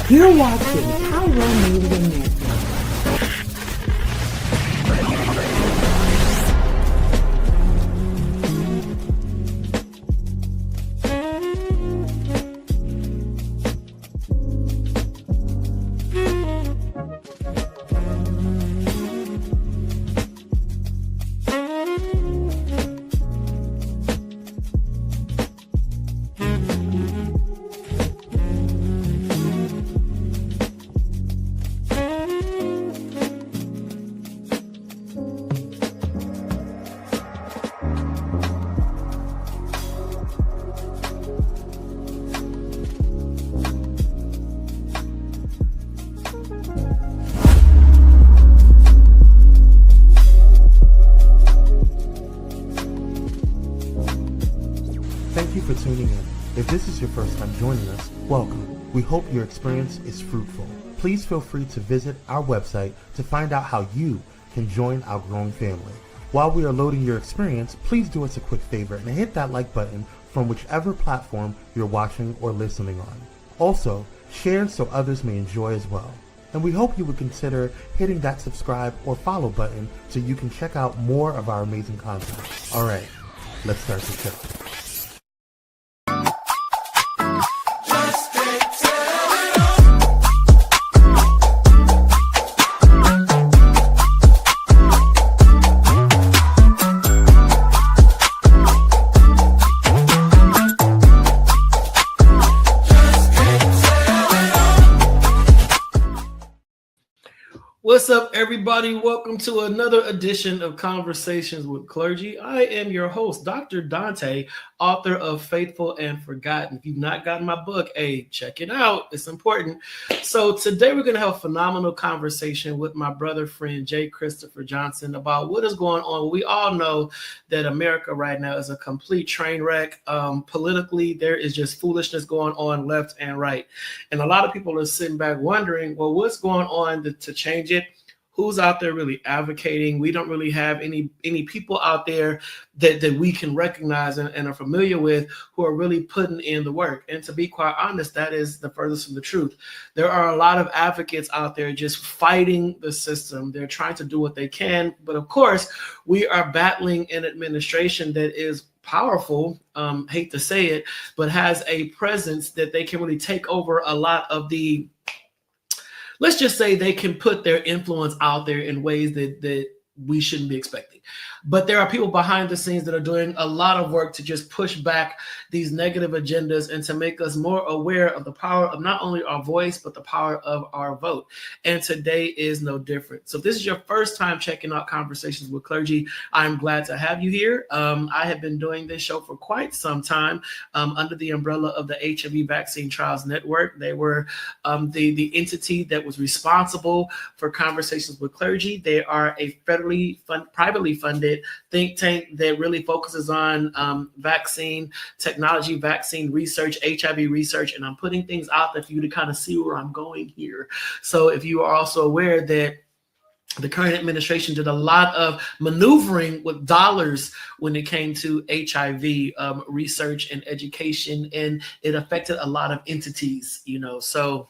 You're watching Pyro Native America. Thank you for tuning in. If this is your first time joining us, welcome. We hope your experience is fruitful. Please feel free to visit our website to find out how you can join our growing family. While we are loading your experience, please do us a quick favor and hit that like button from whichever platform you're watching or listening on. Also, share so others may enjoy as well. And we hope you would consider hitting that subscribe or follow button so you can check out more of our amazing content. All right, let's start the show. What's up, everybody? Welcome to another edition of Conversations with Clergy. I am your host, Dr. Donta, author of Faithful and Forgotten. If you've not gotten my book, hey, check it out. It's important. So today we're going to have a phenomenal conversation with my brother friend, J. Christopher Johnson, about what is going on. We all know that America right now is a complete train wreck. Politically, there is just foolishness going on left and right. And a lot of people are sitting back wondering, well, what's going on to change it? Who's out there really advocating? We don't really have any people out there that we can recognize and are familiar with who are really putting in the work. And to be quite honest, that is the furthest from the truth. There are a lot of advocates out there just fighting the system. They're trying to do what they can. But of course, we are battling an administration that is powerful, hate to say it, but has a presence that they can really take over a lot of the, let's just say they can put their influence out there in ways that we shouldn't be expecting. But there are people behind the scenes that are doing a lot of work to just push back these negative agendas and to make us more aware of the power of not only our voice, but the power of our vote. And today is no different. So if this is your first time checking out Conversations with Clergy, I'm glad to have you here. I have been doing this show for quite some time under the umbrella of the HIV Vaccine Trials Network. They were the entity that was responsible for Conversations with Clergy. They are a privately funded think tank that really focuses on vaccine technology, vaccine research, HIV research, and I'm putting things out there for you to kind of see where I'm going here. So if you are also aware that the current administration did a lot of maneuvering with dollars when it came to HIV research and education, and it affected a lot of entities, So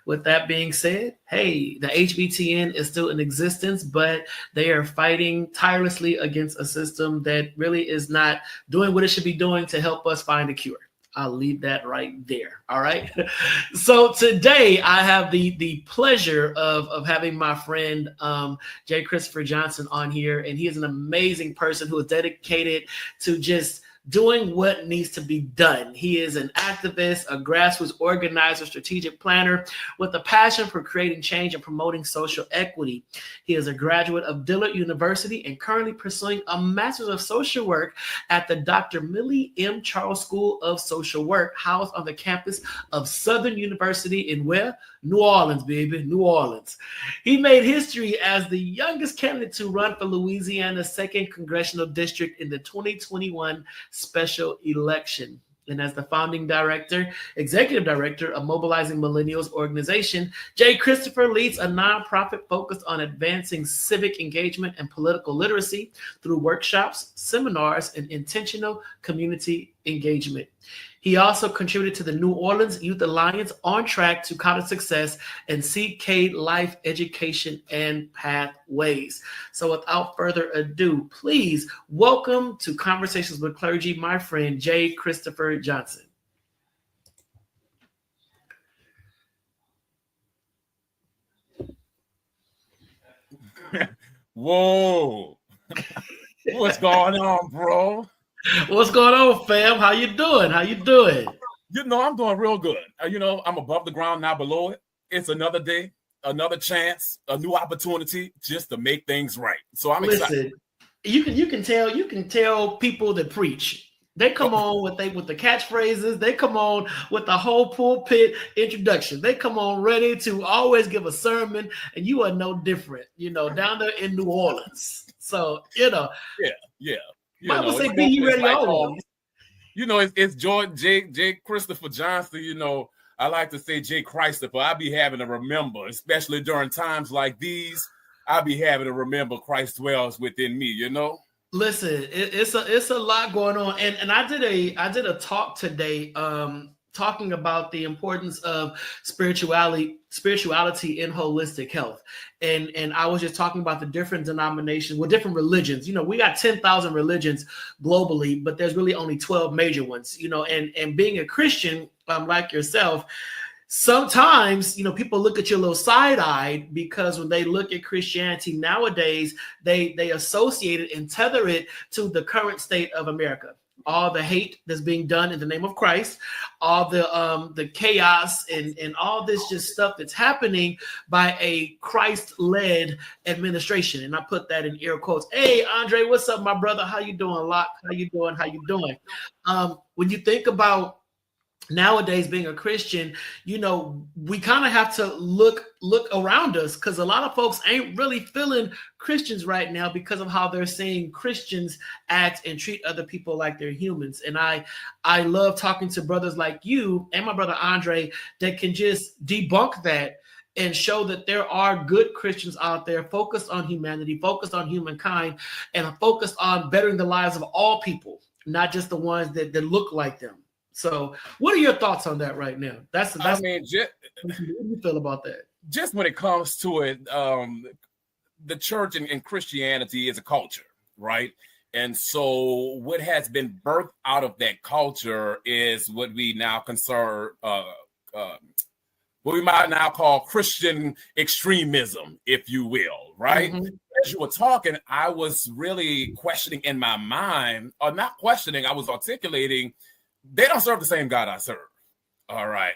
with that being said, hey, the HBTN is still in existence, but they are fighting tirelessly against a system that really is not doing what it should be doing to help us find a cure. I'll leave that right there. All right. So today I have the pleasure of having my friend J. Christopher Johnson on here, and he is an amazing person who is dedicated to just doing what needs to be done. He is an activist, a grassroots organizer, strategic planner with a passion for creating change and promoting social equity. He is a graduate of Dillard University and currently pursuing a Master's of Social Work at the Dr. Millie M. Charles School of Social Work, housed on the campus of Southern University in where? New Orleans, baby, New Orleans. He made history as the youngest candidate to run for Louisiana's 2nd Congressional District in the 2021 special election. And as the founding director, executive director of Mobilizing Millennials organization, J. Christopher leads a nonprofit focused on advancing civic engagement and political literacy through workshops, seminars, and intentional community engagement. He also contributed to the New Orleans Youth Alliance, on track to college success and CK Life Education and Pathways. So without further ado, please welcome to Conversations with Clergy, my friend, J. Christopher Johnson. Whoa. What's going on, bro? What's going on, fam? How you doing? How you doing? I'm doing real good. I'm above the ground, not below it. It's another day, another chance, a new opportunity just to make things right. So I'm excited. You can tell people that preach. They come on with the catchphrases. They come on with the whole pulpit introduction. They come on ready to always give a sermon, and you are no different, down there in New Orleans. So, Yeah. Bible say, be you ready always. It's George J. Christopher Johnson. I like to say J. Christopher. I be having to remember, especially during times like these, I be having to remember Christ dwells within me, Listen, it's a lot going on, and I did a talk today, talking about the importance of spirituality in holistic health, and I was just talking about the different denominations, with different religions. We got 10,000 religions globally, but there's really only 12 major ones. And being a Christian, like yourself, sometimes, people look at you a little side-eyed, because when they look at Christianity nowadays, they associate it and tether it to the current state of America. All the hate that's being done in the name of Christ, all the chaos and all this just stuff that's happening by a Christ-led administration. And I put that in air quotes. Hey, Andre, what's up, my brother? How you doing, Locke? How you doing? When you think about nowadays being a Christian, we kind of have to look around us, because a lot of folks ain't really feeling Christians right now because of how they're seeing Christians act and treat other people like they're humans. And I love talking to brothers like you and my brother Andre that can just debunk that and show that there are good Christians out there focused on humanity, focused on humankind, and focused on bettering the lives of all people, not just the ones that look like them. So what are your thoughts on that right now? What do you feel about that? Just when it comes to it, the church and Christianity is a culture, right? And so what has been birthed out of that culture is what we now what we might now call Christian extremism, if you will, right? Mm-hmm. As you were talking, I was really questioning in my mind, or not questioning, I was articulating, they don't serve the same God I serve. All right.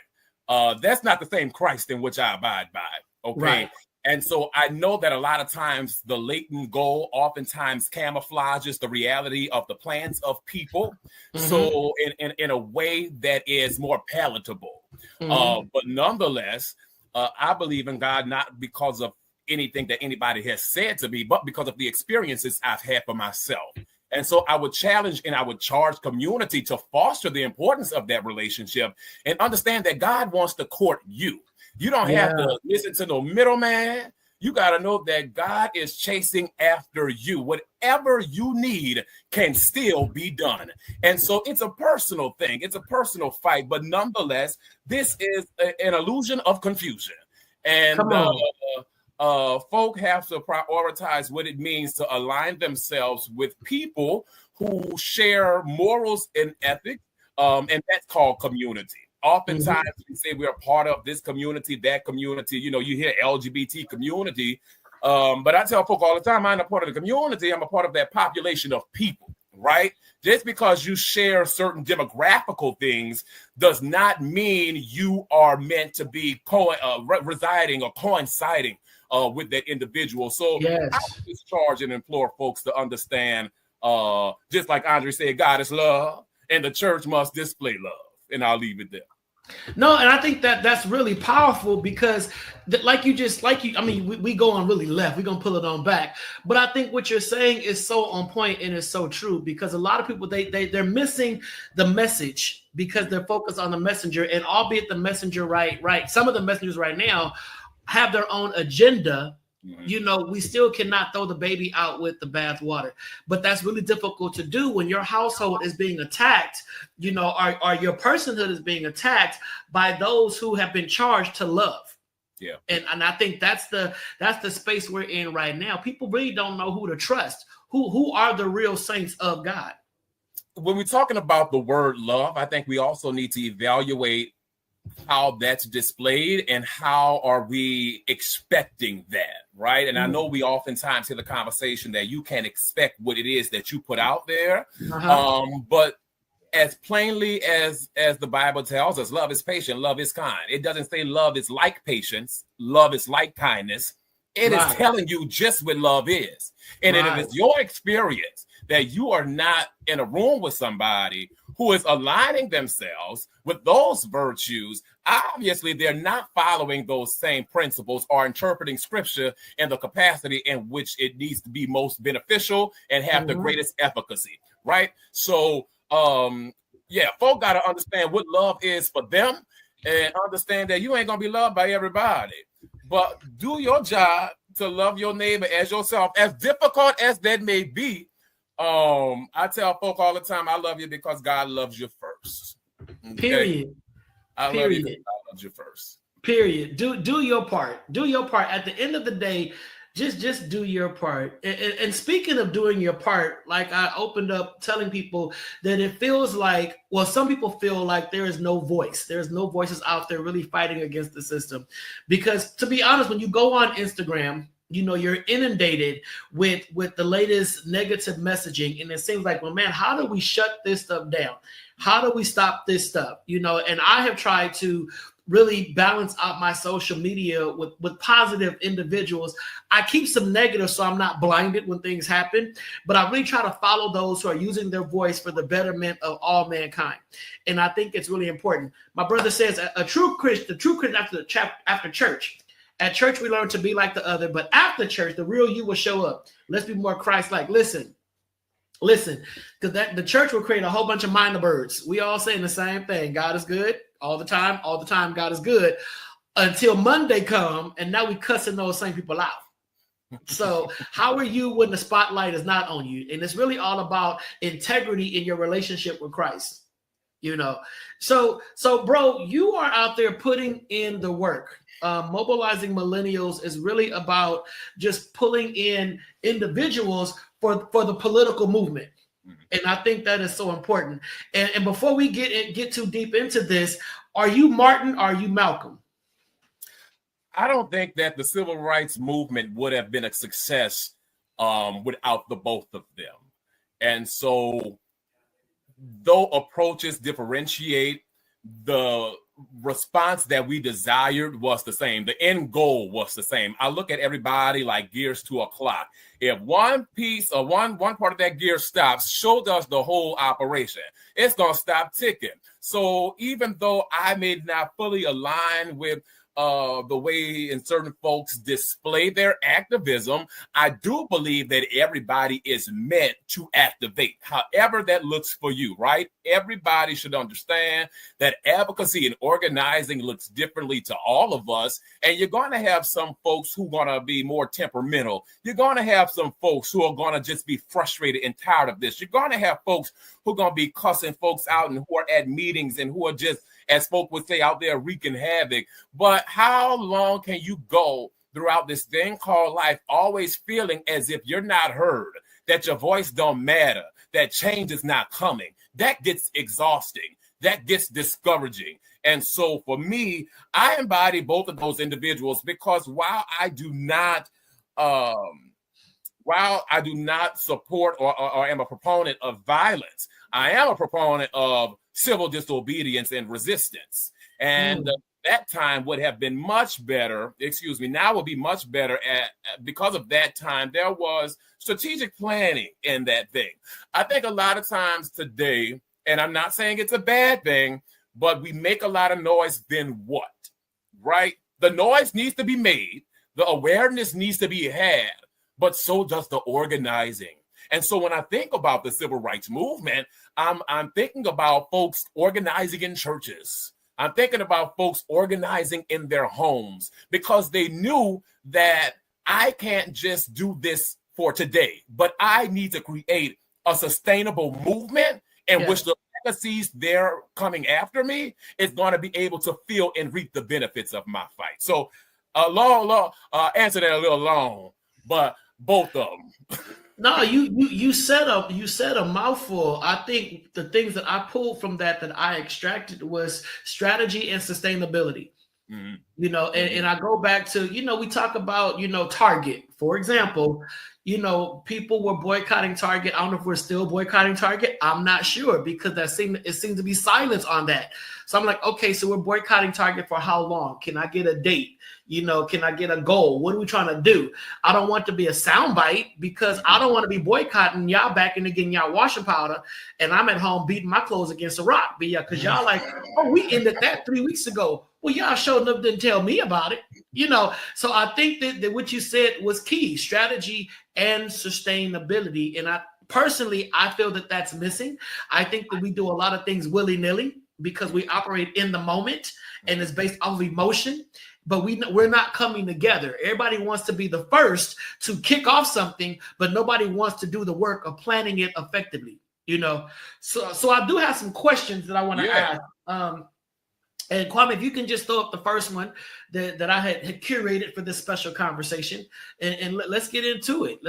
That's not the same Christ in which I abide by. Okay. Right. And so I know that a lot of times the latent goal oftentimes camouflages the reality of the plans of people. Mm-hmm. So in a way that is more palatable. Mm-hmm. But nonetheless, I believe in God, not because of anything that anybody has said to me, but because of the experiences I've had for myself. And so I would challenge and I would charge community to foster the importance of that relationship and understand that God wants to court you. You don't have to listen to no middleman. You got to know that God is chasing after you. Whatever you need can still be done. And so it's a personal thing. It's a personal fight. But nonetheless, this is an illusion of confusion. And folk have to prioritize what it means to align themselves with people who share morals and ethics, and that's called community. Oftentimes we say we're a part of this community, that community. You hear LGBT community, but I tell folk all the time, I'm not a part of the community. I'm a part of that population of people, right? Just because you share certain demographical things does not mean you are meant to be residing or coinciding with that individual. So I just charge and implore folks to understand, just like Andre said, God is love, and the church must display love. And I'll leave it there. No, and I think that's really powerful, because we go on really left. We're gonna pull it on back. But I think what you're saying is so on point and is so true, because a lot of people they're missing the message because they're focused on the messenger, and albeit the messenger right. Some of the messengers right now have their own agenda We still cannot throw the baby out with the bathwater. But that's really difficult to do when your household is being attacked, or your personhood is being attacked by those who have been charged to love. Yeah. And I think that's the space we're in right now. People really don't know who to trust. Who are the real saints of God? When we're talking about the word love, I think we also need to evaluate how that's displayed and how are we expecting that, right? And I know we oftentimes hear the conversation that you can't expect what it is that you put out there. But as plainly as the Bible tells us, love is patient, love is kind. It doesn't say love is like patience, love is like kindness. It is telling you just what love is. And if it's your experience that you are not in a room with somebody who is aligning themselves with those virtues, obviously they're not following those same principles or interpreting scripture in the capacity in which it needs to be most beneficial and have the greatest efficacy, right? So, folk got to understand what love is for them and understand that you ain't going to be loved by everybody. But do your job to love your neighbor as yourself, as difficult as that may be. I tell folk all the time, I love you because God loves you first. Okay? Period. I love you because God loves you first. Period. Do your part. Do your part. At the end of the day, just do your part. And speaking of doing your part, like I opened up telling people that it feels like, well, some people feel like there is no voice. There's no voices out there really fighting against the system. Because to be honest, when you go on Instagram, you're inundated with the latest negative messaging. And it seems like, well, man, how do we shut this stuff down? How do we stop this stuff? And I have tried to really balance out my social media with positive individuals. I keep some negative so I'm not blinded when things happen, but I really try to follow those who are using their voice for the betterment of all mankind. And I think it's really important. My brother says the true Christian after church. At church, we learn to be like the other, but after church, the real you will show up. Let's be more Christ-like. Listen, because the church will create a whole bunch of minor birds. We all saying the same thing. God is good all the time. All the time, God is good. Until Monday come, and now we cussing those same people out. So how are you when the spotlight is not on you? And it's really all about integrity in your relationship with Christ. So bro, you are out there putting in the work. Mobilizing Millennials is really about just pulling in individuals for the political movement. And I think that is so important. And before we get too deep into this, are you Martin? Or are you Malcolm? I don't think that the civil rights movement would have been a success without the both of them. And so though approaches differentiate, the response that we desired was the same. The end goal was the same. I look at everybody like gears to a clock. If one piece or one part of that gear stops, show us the whole operation. It's going to stop ticking. So even though I may not fully align with the way in certain folks display their activism, I do believe that everybody is meant to activate, however that looks for you, right? Everybody should understand that advocacy and organizing looks differently to all of us. And you're going to have some folks who are going to be more temperamental. You're going to have some folks who are going to just be frustrated and tired of this. You're going to have folks who are going to be cussing folks out and who are at meetings and who are just, as folk would say, out there wreaking havoc. But how long can you go throughout this thing called life always feeling as if you're not heard, that your voice don't matter, that change is not coming? That gets exhausting. That gets discouraging. And so for me, I embody both of those individuals because while I do not support or am a proponent of violence, I am a proponent of civil disobedience and resistance. And that time would have been much better, now would be much better because of that time, there was strategic planning in that thing. I think a lot of times today, and I'm not saying it's a bad thing, but we make a lot of noise, then what, right? The noise needs to be made, the awareness needs to be had, but so does the organizing. And so when I think about the civil rights movement, I'm thinking about folks organizing in churches. I'm thinking about folks organizing in their homes because they knew that I can't just do this for today, but I need to create a sustainable movement in which the legacies they're coming after me is going to be able to feel and reap the benefits of my fight. So a long answer that a little long, but both of them. No, you said a mouthful. I think the things that I pulled from that I extracted was strategy and sustainability. Mm-hmm. You know, and I go back to, you know, we talk about, you know, Target, for example. You know, people were boycotting Target. I don't know if we're still boycotting Target. I'm not sure, because it seemed to be silence on that. So I'm like, okay, so we're boycotting Target for how long? Can I get a date? You know, can I get a goal? What are we trying to do? I don't want to be a soundbite, because I don't want to be boycotting y'all back and getting y'all washing powder, and I'm at home beating my clothes against a rock. But yeah, because y'all like, oh, we ended that 3 weeks ago. Well, y'all showed up, didn't tell me about it. You know, so I think that what you said was key: strategy and sustainability. And I personally feel that that's missing. I think that we do a lot of things willy-nilly because we operate in the moment and it's based off of emotion, but we're not coming together. Everybody wants to be the first to kick off something, but nobody wants to do the work of planning it effectively, you know? So I do have some questions that I want to ask. And Kwame, if you can just throw up the first one that I had curated for this special conversation, and let's get into it.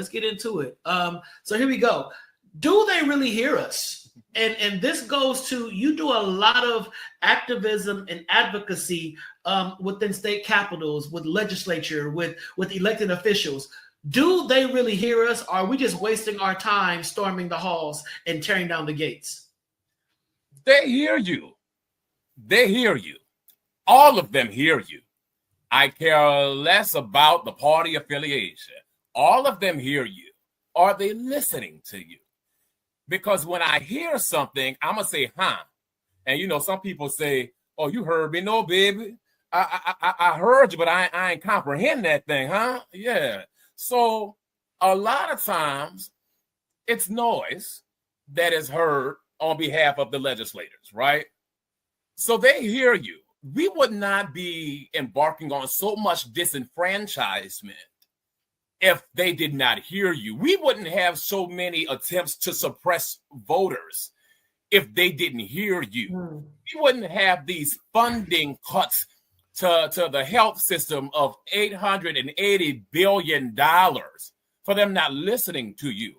So here we go. Do they really hear us? And this goes to, you do a lot of activism and advocacy within state capitals, with legislature, with elected officials. Do they really hear us? Or are we just wasting our time storming the halls and tearing down the gates? They hear you. They hear you. All of them hear you. I care less about the party affiliation. All of them hear you. Are they listening to you? Because when I hear something, I'm going to say, huh? And, you know, some people say, oh, you heard me. No, baby. I heard you, but I ain't comprehend that thing, huh? Yeah. So a lot of times it's noise that is heard on behalf of the legislators, right? So they hear you. We would not be embarking on so much disenfranchisement if they did not hear you. We wouldn't have so many attempts to suppress voters if they didn't hear you. We wouldn't have these funding cuts to the health system of $880 billion for them not listening to you.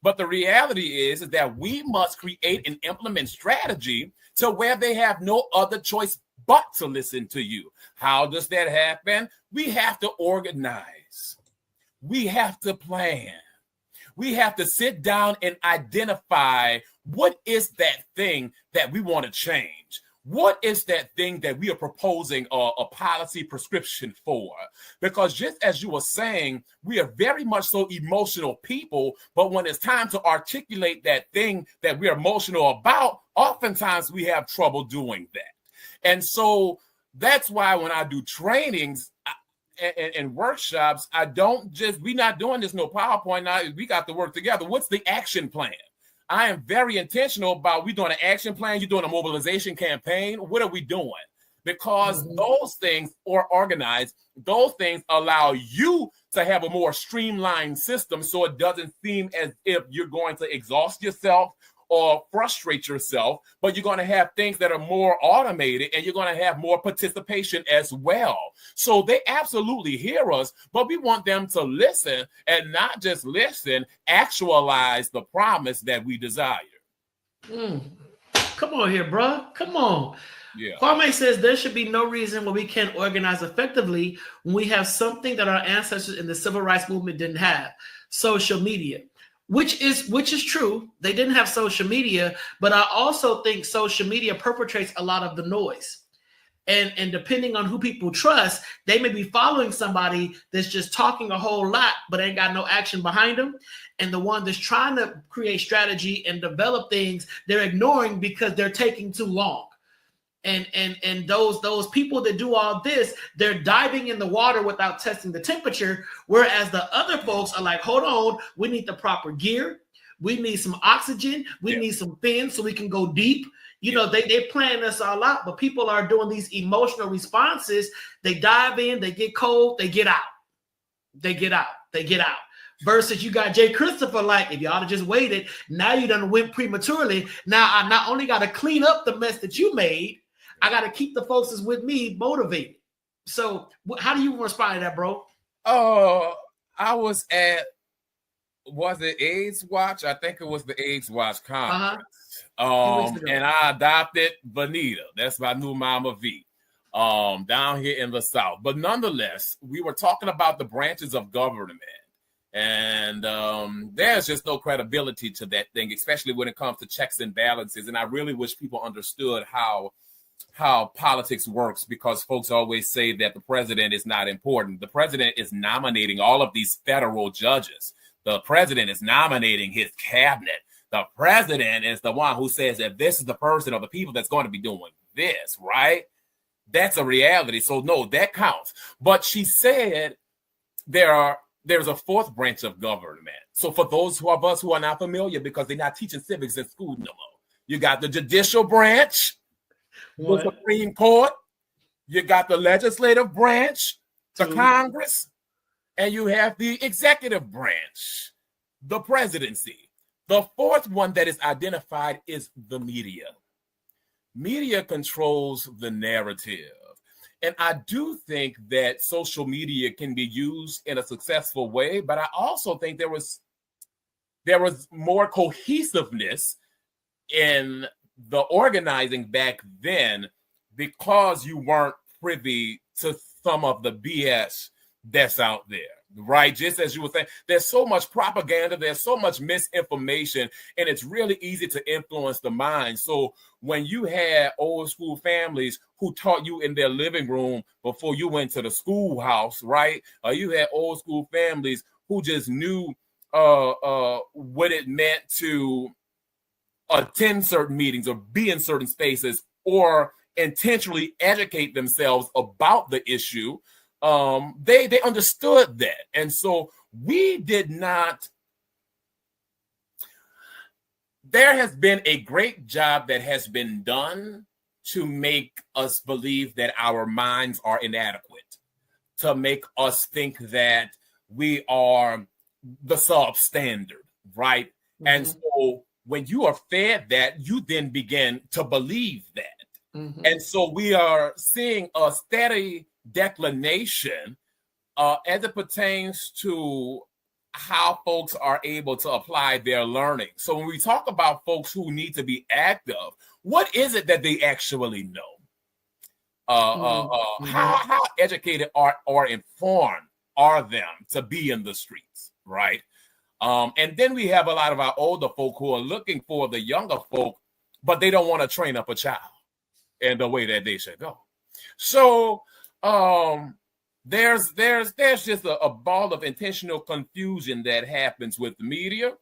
But the reality is that we must create and implement strategy to where they have no other choice but to listen to you. How does that happen? We have to organize. We have to plan. We have to sit down and identify what is that thing that we want to change. What is that thing that we are proposing a policy prescription for? Because just as you were saying, we are very much so emotional people, but when it's time to articulate that thing that we're emotional about, oftentimes we have trouble doing that. And so that's why when I do trainings and workshops, we're not doing this no PowerPoint. Now we got to work together. What's the action plan? I am very intentional about, we doing an action plan, you're doing a mobilization campaign. What are we doing? Because those things are organized. Those things allow you to have a more streamlined system so it doesn't seem as if you're going to exhaust yourself or frustrate yourself, but you're going to have things that are more automated and you're going to have more participation as well. So they absolutely hear us, but we want them to listen, and not just listen, actualize the promise that we desire. Come on here, bro. Come on. Yeah. Kwame says there should be no reason why we can't organize effectively when we have something that our ancestors in the civil rights movement didn't have: social media. Which is true. They didn't have social media, but I also think social media perpetrates a lot of the noise. And depending on who people trust, they may be following somebody that's just talking a whole lot, but ain't got no action behind them. And the one that's trying to create strategy and develop things, they're ignoring because they're taking too long. And those people that do all this, they're diving in the water without testing the temperature, whereas the other folks are like, hold on, we need the proper gear, we need some oxygen, we need some fins so we can go deep. You know, they plan us all out, but people are doing these emotional responses. They dive in, they get cold, they get out. they get out. Versus you got Jay Christopher, like, if y'all have just waited, now you done went prematurely. Now I not only got to clean up the mess that you made, I got to keep the folks that's with me motivated. So how do you respond to that, bro? I was it AIDS Watch? I think it was the AIDS Watch conference. And I adopted Vanita. That's my new Mama V. Down here in the South. But nonetheless, we were talking about the branches of government. And there's just no credibility to that thing, especially when it comes to checks and balances. And I really wish people understood how politics works, because folks always say that the president is not important. The president is nominating all of these federal judges. The president is nominating his cabinet. The president is the one who says that this is the person or the people that's going to be doing this, right? That's a reality. So no, that counts. But she said there's a fourth branch of government. So for those of us who are not familiar, because they're not teaching civics in school no more, you got the judicial branch, the Supreme Court, you got the legislative branch, the Congress, and you have the executive branch, the presidency. The fourth one that is identified is the media. Media controls the narrative. And I do think that social media can be used in a successful way, but I also think there was more cohesiveness in the organizing back then, because you weren't privy to some of the BS that's out there, right? Just as you were saying, there's so much propaganda, there's so much misinformation, and it's really easy to influence the mind. So when you had old school families who taught you in their living room before you went to the schoolhouse, right? Or you had old school families who just knew what it meant to attend certain meetings or be in certain spaces or intentionally educate themselves about the issue. They understood that. And so we did not. There has been a great job that has been done to make us believe that our minds are inadequate, to make us think that we are the substandard, right? Mm-hmm. And so when you are fed that, you then begin to believe that. Mm-hmm. And so we are seeing a steady declination as it pertains to how folks are able to apply their learning. So when we talk about folks who need to be active, what is it that they actually know? How educated or informed are them to be in the streets, right? And then we have a lot of our older folk who are looking for the younger folk, but they don't want to train up a child in the way that they should go. So there's just a ball of intentional confusion that happens with the media.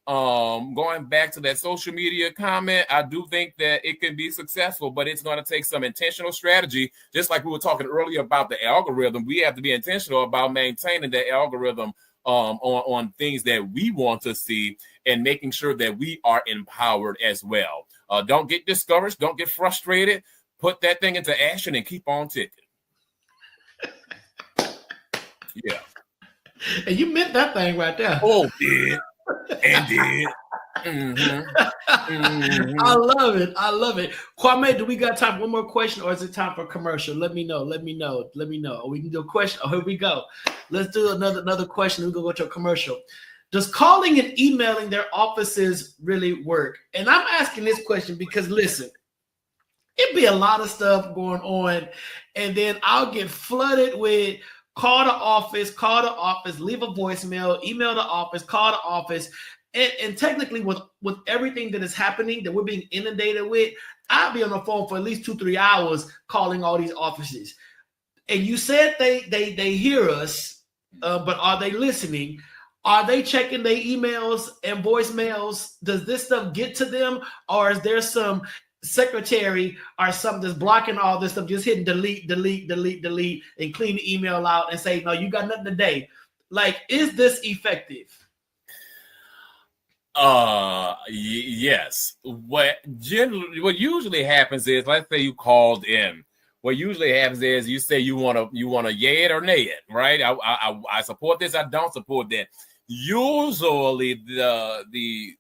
Going back to that social media comment, I do think that it can be successful, but it's going to take some intentional strategy. Just like we were talking earlier about the algorithm, we have to be intentional about maintaining the algorithm on things that we want to see and making sure that we are empowered as well. Don't get discouraged. Don't get frustrated. Put that thing into action and keep on ticking. Yeah. And you meant that thing right there. Oh, did. And did. Mm-hmm. Mm-hmm. I love it. Kwame, do we got time for one more question, or is it time for commercial? Let me know. Or we can do a question. Oh, here we go. Let's do another question. We're gonna go to a commercial. Does calling and emailing their offices really work? And I'm asking this question because, listen, it'd be a lot of stuff going on, and then I'll get flooded with call the office, leave a voicemail, email the office, call the office. And technically with everything that is happening that we're being inundated with, I'll be on the phone for at least 2-3 hours calling all these offices. And you said they hear us, but are they listening? Are they checking their emails and voicemails? Does this stuff get to them? Or is there some secretary or something that's blocking all this stuff, just hitting delete, and clean the email out and say, no, you got nothing today? Like, is this effective? Yes. What usually happens is, let's say you called in. what usually happens is you say you want to yay it or nay it, right? I support this, I don't support that. Usually the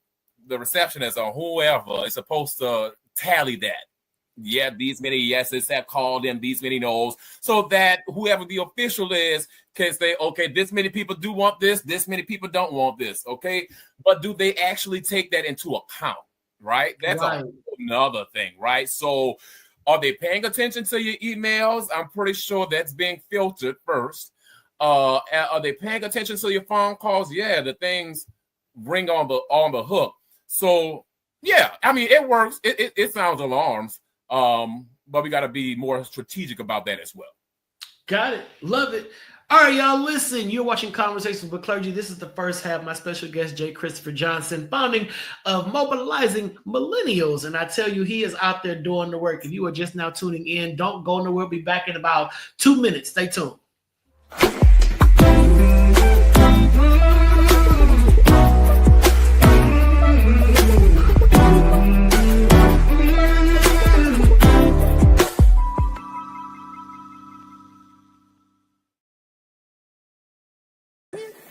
receptionist or whoever is supposed to tally that. Yeah, these many yeses have called in, these many no's, so that whoever the official is can say, okay, this many people do want this many people don't want this, okay? But do they actually take that into account, right? That's another thing, right? So are they paying attention to your emails? I'm pretty sure that's being filtered first. Are they paying attention to your phone calls? Yeah, the things ring on the hook. So yeah, I mean, it works. It sounds alarms. But we got to be more strategic about that as well. Got it. Love it. All right, y'all, listen. You're watching Conversations with Clergy. This is the first half. My special guest, J. Christopher Johnson, founding of Mobilizing Millennials. And I tell you, he is out there doing the work. If you are just now tuning in, don't go nowhere. We'll be back in about 2 minutes. Stay tuned.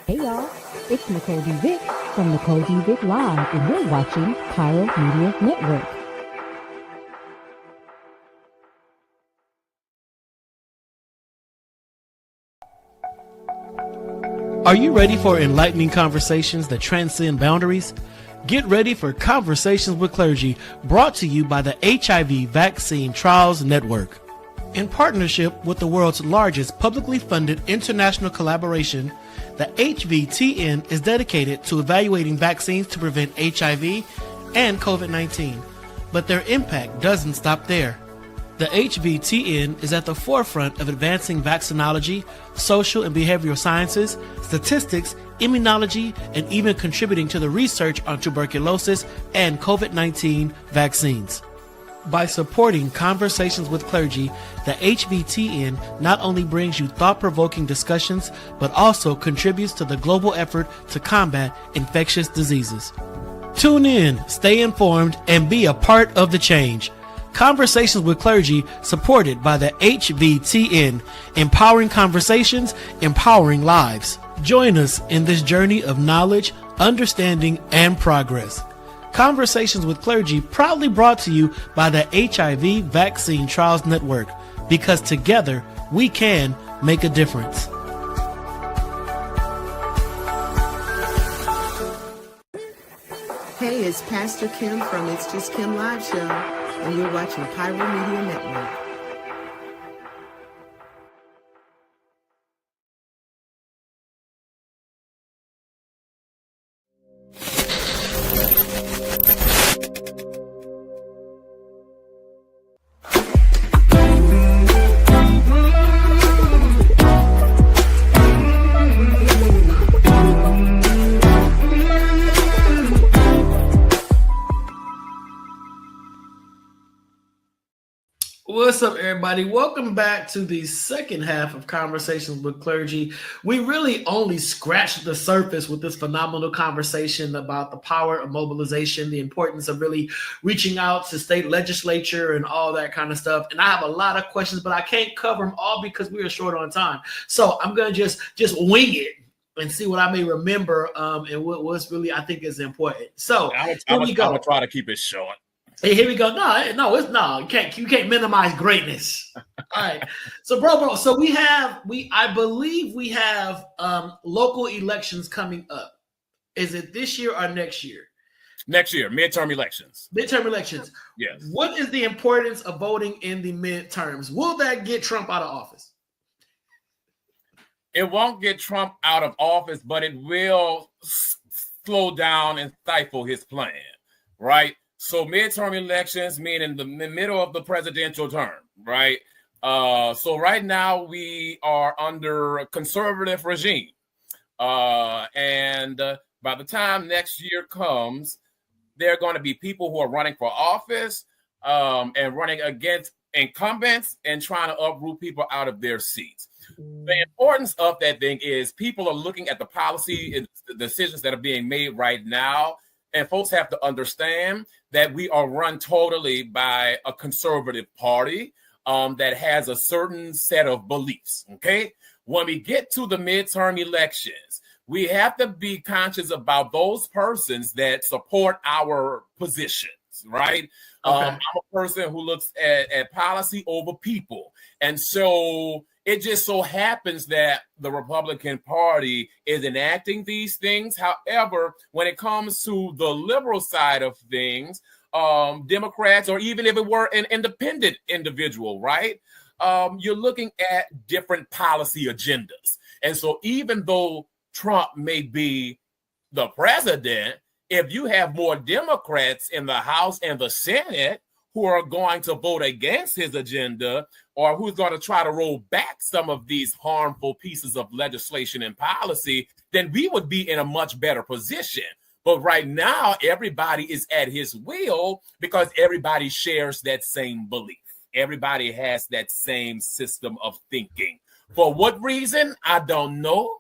Hey y'all, it's Nicole D. Vick from Nicole D. Vick Live, and you're watching Pyro Media Network. Are you ready for enlightening conversations that transcend boundaries? Get ready for Conversations with Clergy, brought to you by the HIV Vaccine Trials Network. In partnership with the world's largest publicly funded international collaboration, the HVTN is dedicated to evaluating vaccines to prevent HIV and COVID-19. But their impact doesn't stop there. The HVTN is at the forefront of advancing vaccinology, social and behavioral sciences, statistics, immunology, and even contributing to the research on tuberculosis and COVID-19 vaccines. By supporting Conversations with Clergy, the HVTN not only brings you thought-provoking discussions, but also contributes to the global effort to combat infectious diseases. Tune in, stay informed, and be a part of the change. Conversations with Clergy, supported by the HVTN, empowering conversations, empowering lives. Join us in this journey of knowledge, understanding, and progress. Conversations with Clergy, proudly brought to you by the HIV Vaccine Trials Network, because together we can make a difference. Hey, it's Pastor Kim from It's Just Kim Live Show, and you're watching Pyro Media Network. What's up, everybody? Welcome back to the second half of Conversations with Clergy. We really only scratched the surface with this phenomenal conversation about the power of mobilization, the importance of really reaching out to state legislature and all that kind of stuff. And I have a lot of questions, but I can't cover them all because we are short on time. So I'm going to just wing it and see what I may remember and what's really I think is important. So I'm going to try to keep it short. Hey, here we go. No. You can't minimize greatness. All right. So, bro. So I believe we have local elections coming up. Is it this year or next year? Next year, midterm elections. Midterm elections. Yes. What is the importance of voting in the midterms? Will that get Trump out of office? It won't get Trump out of office, but it will slow down and stifle his plan, right? So midterm elections mean in the middle of the presidential term, right? So right now we are under a conservative regime. And by the time next year comes, there are going to be people who are running for office and running against incumbents and trying to uproot people out of their seats. The importance of that thing is people are looking at the policy and the decisions that are being made right now. And folks have to understand that we are run totally by a conservative party. that has a certain set of beliefs. Okay, when we get to the midterm elections, we have to be conscious about those persons that support our positions, right? Okay. I'm a person who looks at policy over people. And so it just so happens that the Republican Party is enacting these things. However, when it comes to the liberal side of things, Democrats, or even if it were an independent individual, right? You're looking at different policy agendas. And so even though Trump may be the president, if you have more Democrats in the House and the Senate who are going to vote against his agenda, or who's going to try to roll back some of these harmful pieces of legislation and policy, then we would be in a much better position. But right now, everybody is at his will because everybody shares that same belief. Everybody has that same system of thinking. For what reason? I don't know.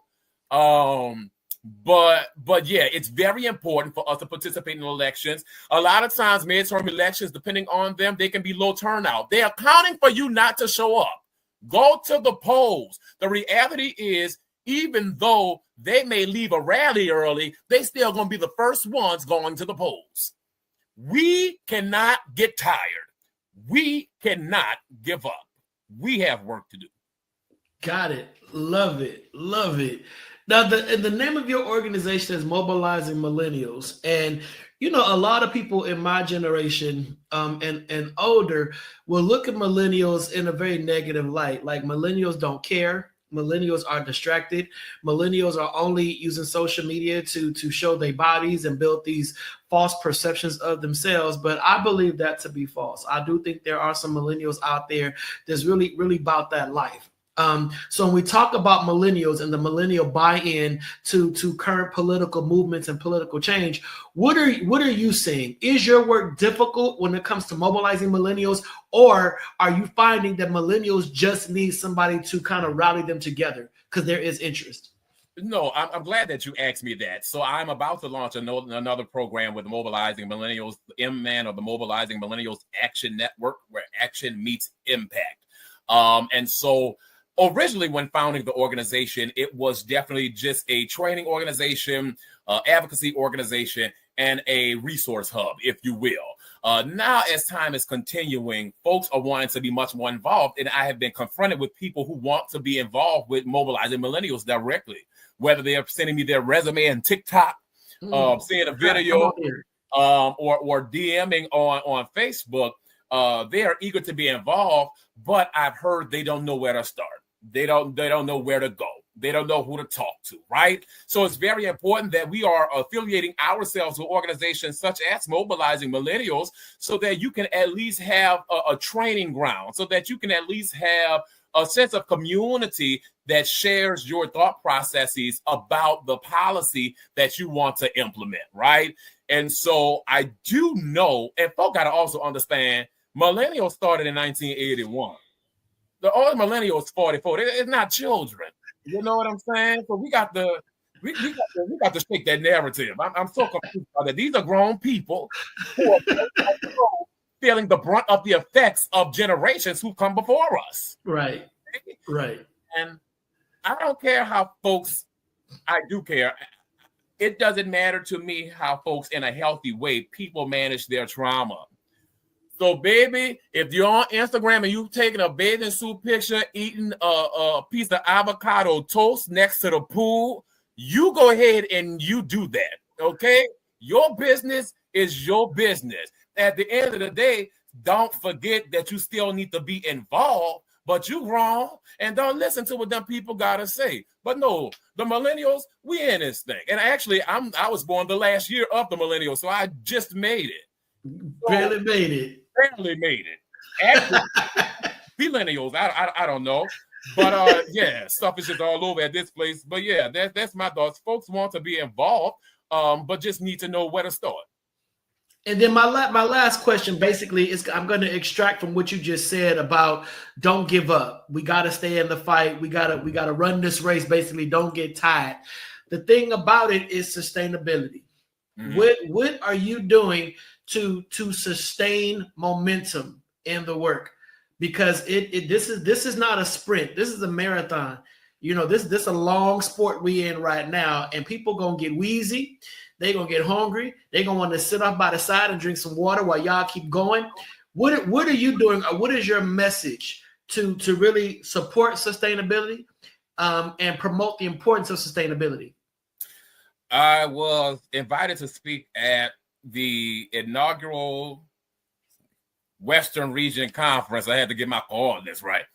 But yeah, it's very important for us to participate in elections. A lot of times, midterm elections, depending on them, they can be low turnout. They're accounting for you not to show up. Go to the polls. The reality is, even though they may leave a rally early, they still going to be the first ones going to the polls. We cannot get tired. We cannot give up. We have work to do. Got it. Love it. Love it. Now, the name of your organization is Mobilizing Millennials. And, you know, a lot of people in my generation and older will look at millennials in a very negative light. Like, millennials don't care. Millennials are distracted. Millennials are only using social media to show their bodies and build these false perceptions of themselves. But I believe that to be false. I do think there are some millennials out there that's really, really about that life. So when we talk about millennials and the millennial buy-in to current political movements and political change, what are you seeing? Is your work difficult when it comes to mobilizing millennials, or are you finding that millennials just need somebody to kind of rally them together because there is interest? No, I'm glad that you asked me that. So I'm about to launch another program with Mobilizing Millennials, the M-Man, or the Mobilizing Millennials Action Network, where action meets impact. And so originally, when founding the organization, it was definitely just a training organization, advocacy organization, and a resource hub, if you will. Now, as time is continuing, folks are wanting to be much more involved, and I have been confronted with people who want to be involved with Mobilizing Millennials directly, whether they are sending me their resume and TikTok, seeing a video, or DMing on Facebook. They are eager to be involved, but I've heard they don't know where to start. They don't know where to go. They don't know who to talk to, right? So it's very important that we are affiliating ourselves with organizations such as Mobilizing Millennials so that you can at least have a training ground, so that you can at least have a sense of community that shares your thought processes about the policy that you want to implement, right? And so I do know, and folks got to also understand, millennials started in 1981. The old millennials 44. It's not children. You know what I'm saying? So we got to shake that narrative. I'm so confused about that. These are grown people who are feeling the brunt of the effects of generations who come before us. Right. Right. And I don't care how folks, I do care. It doesn't matter to me how folks in a healthy way, people manage their trauma. So, baby, if you're on Instagram and you've taken a bathing suit picture, eating a piece of avocado toast next to the pool, you go ahead and you do that, okay? Your business is your business. At the end of the day, don't forget that you still need to be involved, but you wrong, and don't listen to what them people gotta say. But no, the millennials, we in this thing. And actually, I was born the last year of the millennials, so I just made it. Barely made it. Barely made it. Actually, millennials, I don't know. But yeah, stuff is just all over at this place. But yeah, that's my thoughts. Folks want to be involved, but just need to know where to start. And then my last question basically is, I'm going to extract from what you just said about don't give up. We got to stay in the fight. We got to run this race. Basically, don't get tired. The thing about it is sustainability. Mm-hmm. What are you doing to sustain momentum in the work? because this is not a sprint. This is a marathon. This a long sport we in right now, and people gonna get wheezy. They gonna get hungry. They gonna want to sit off by the side and drink some water while y'all keep going. What are you doing? What is your message to really support sustainability and promote the importance of sustainability? I was invited to speak at the inaugural Western Region Conference. I had to get my coordinates right.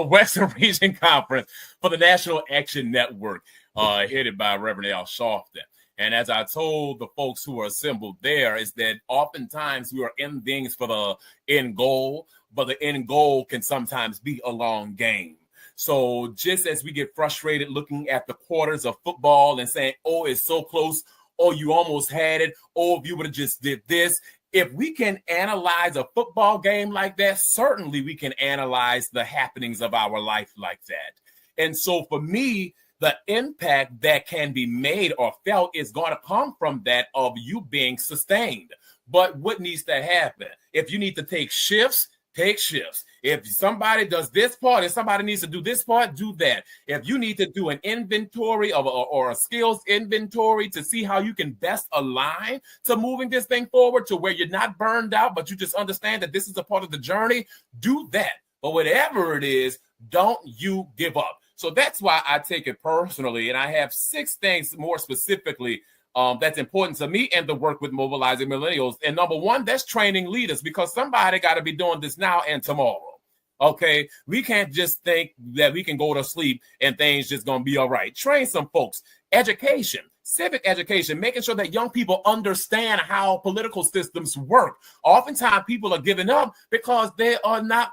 Western Region Conference for the National Action Network, headed by Reverend Al Sharpton. And as I told the folks who are assembled there, is that oftentimes we are in things for the end goal, but the end goal can sometimes be a long game. So just as we get frustrated looking at the quarters of football and saying, oh, it's so close, oh, you almost had it, oh, if you would have just did this. If we can analyze a football game like that, certainly we can analyze the happenings of our life like that. And so for me, the impact that can be made or felt is going to come from that of you being sustained. But what needs to happen? If you need to take shifts, take shifts. If somebody does this part, if somebody needs to do this part, do that. If you need to do an inventory of or a skills inventory to see how you can best align to moving this thing forward to where you're not burned out, but you just understand that this is a part of the journey, do that. But whatever it is, don't you give up. So that's why I take it personally. And I have 6 things more specifically that's important to me and the work with Mobilizing Millennials. And number 1, that's training leaders, because somebody got to be doing this now and tomorrow. Okay, we can't just think that we can go to sleep and things just going to be all right. Train some folks. Education, civic education, making sure that young people understand how political systems work. Oftentimes people are giving up because they are not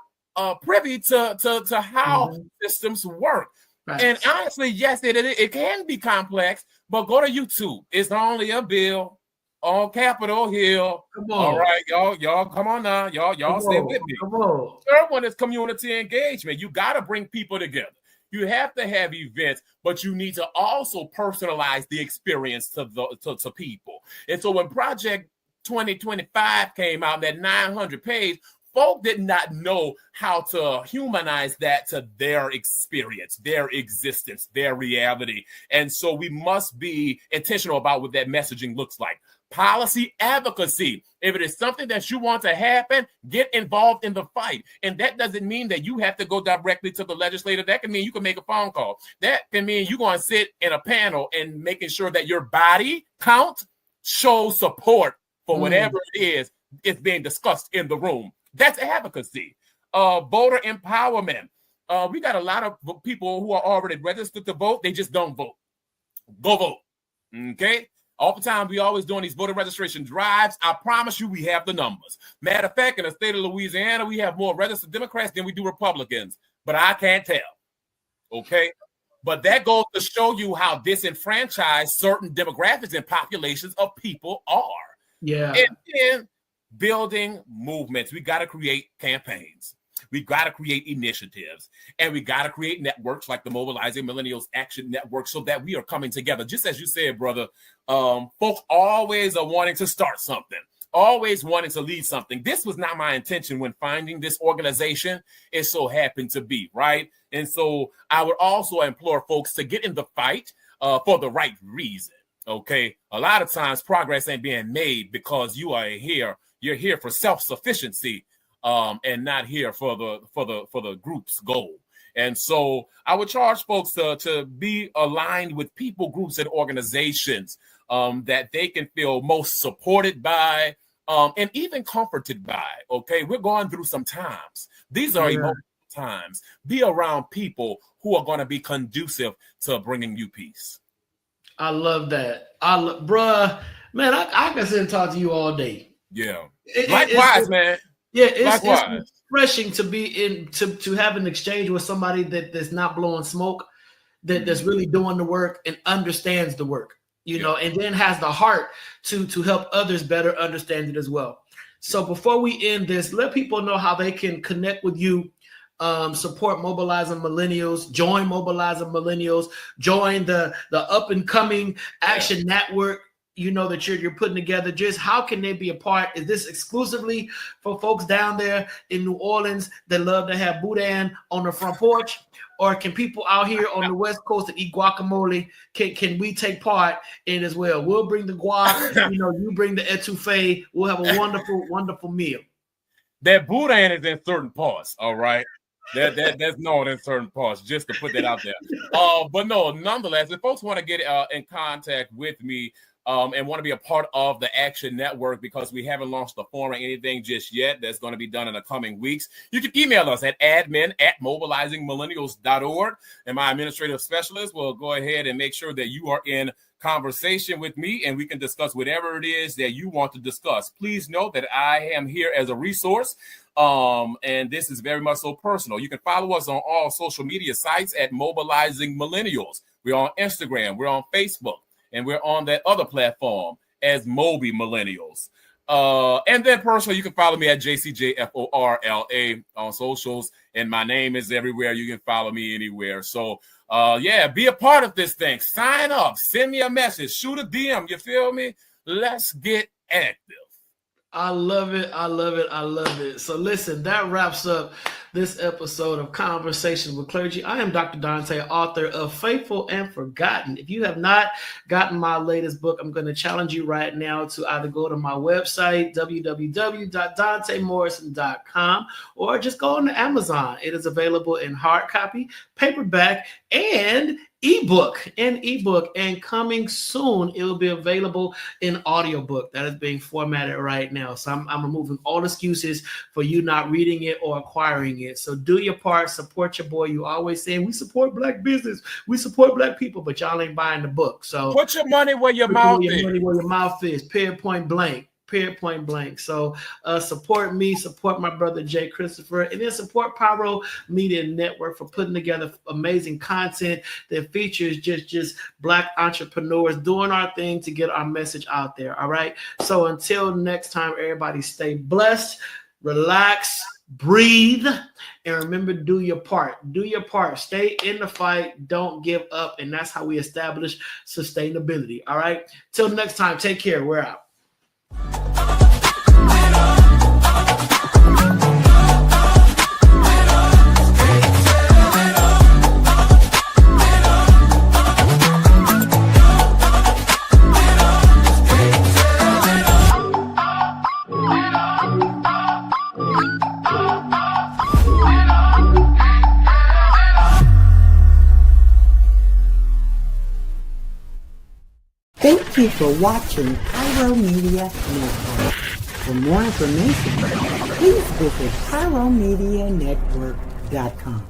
privy to how systems work. Right. And honestly, yes, it can be complex, but go to YouTube. It's only a bill on Capitol Hill. Come on. All right, y'all, come on now. Y'all stay with me. Come on. Third one is community engagement. You got to bring people together. You have to have events, but you need to also personalize the experience to people. And so when Project 2025 came out, that 900 page, folk did not know how to humanize that to their experience, their existence, their reality. And so we must be intentional about what that messaging looks like. Policy advocacy. If it is something that you want to happen, get involved in the fight. And that doesn't mean that you have to go directly to the legislator. That can mean you can make a phone call. That can mean you're going to sit in a panel and making sure that your body count shows support for whatever it is being discussed in the room. That's advocacy. Voter empowerment. We got a lot of people who are already registered to vote. They just don't vote. Go vote. Okay? Oftentimes, we always doing these voter registration drives. I promise you, we have the numbers. Matter of fact, in the state of Louisiana, we have more registered Democrats than we do Republicans. But I can't tell. Okay? But that goes to show you how disenfranchised certain demographics and populations of people are. Yeah. And then building movements. We got to create campaigns. We got to create initiatives, and we got to create networks like the Mobilizing Millennials Action Network so that we are coming together. Just as you said, brother, folks always are wanting to start something, always wanting to lead something. This was not my intention when finding this organization. It so happened to be, right? And so I would also implore folks to get in the fight for the right reason, okay? A lot of times progress ain't being made because you are here. You're here for self-sufficiency. And not here for the group's goal. And so I would charge folks to be aligned with people, groups, and organizations that they can feel most supported by and even comforted by. Okay, we're going through some times. These are emotional times. Be around people who are going to be conducive to bringing you peace. I love that. Bruh, man, I can sit and talk to you all day. Yeah. Likewise, man. Yeah, it's refreshing to be to have an exchange with somebody that's not blowing smoke, that's really doing the work and understands the work, you know, and then has the heart to help others better understand it as well. So before we end this, let people know how they can connect with you, support Mobilizing Millennials, join Mobilizing Millennials, join the up and coming Action Network. that you're putting together, just how can they be a part? Is this exclusively for folks down there in New Orleans that love to have boudin on the front porch? Or can people out here on the West Coast that eat guacamole, can we take part in as well? We'll bring the guac, you bring the etouffee. We'll have a wonderful, wonderful meal. That boudin is in certain parts, all right? That's known in certain parts, just to put that out there. But no, nonetheless, if folks want to get in contact with me and want to be a part of the Action Network, because we haven't launched the forum or anything just yet, that's going to be done in the coming weeks, you can email us at admin@mobilizingmillennials.org, and my administrative specialist will go ahead and make sure that you are in conversation with me and we can discuss whatever it is that you want to discuss. Please note that I am here as a resource. And this is very much so personal. You can follow us on all social media sites at Mobilizing Millennials. We're on Instagram, we're on Facebook, and we're on that other platform as Moby Millennials. And then personally, you can follow me at JCJFORLA on socials, and my name is everywhere. You can follow me anywhere. So be a part of this thing. Sign up, send me a message, shoot a DM. You feel me? Let's get active. I love it. I love it. I love it. So listen, that wraps up this episode of Conversations with Clergy. I am Dr. Donta, author of Faithful and Forgotten. If you have not gotten my latest book, I'm going to challenge you right now to either go to my website, www.dontamorrison.com, or just go on to Amazon. It is available in hard copy, paperback, and ebook, and coming soon it will be available in audiobook that is being formatted right now. So I'm removing all excuses for you not reading it or acquiring it. So do your part, support your boy. You always saying we support Black business, we support Black people, but y'all ain't buying the book. So put your money where your mouth is. Money where your mouth is. Point blank. So support me, support my brother Jay Christopher, and then support Pyro Media Network for putting together amazing content that features just Black entrepreneurs doing our thing to get our message out there. All right. So until next time, everybody stay blessed, relax, breathe, and remember, do your part. Do your part. Stay in the fight. Don't give up. And that's how we establish sustainability. All right. Till next time, take care. We're out. Thank you for watching Pyro Media Network. For more information, please visit pyromedianetwork.com.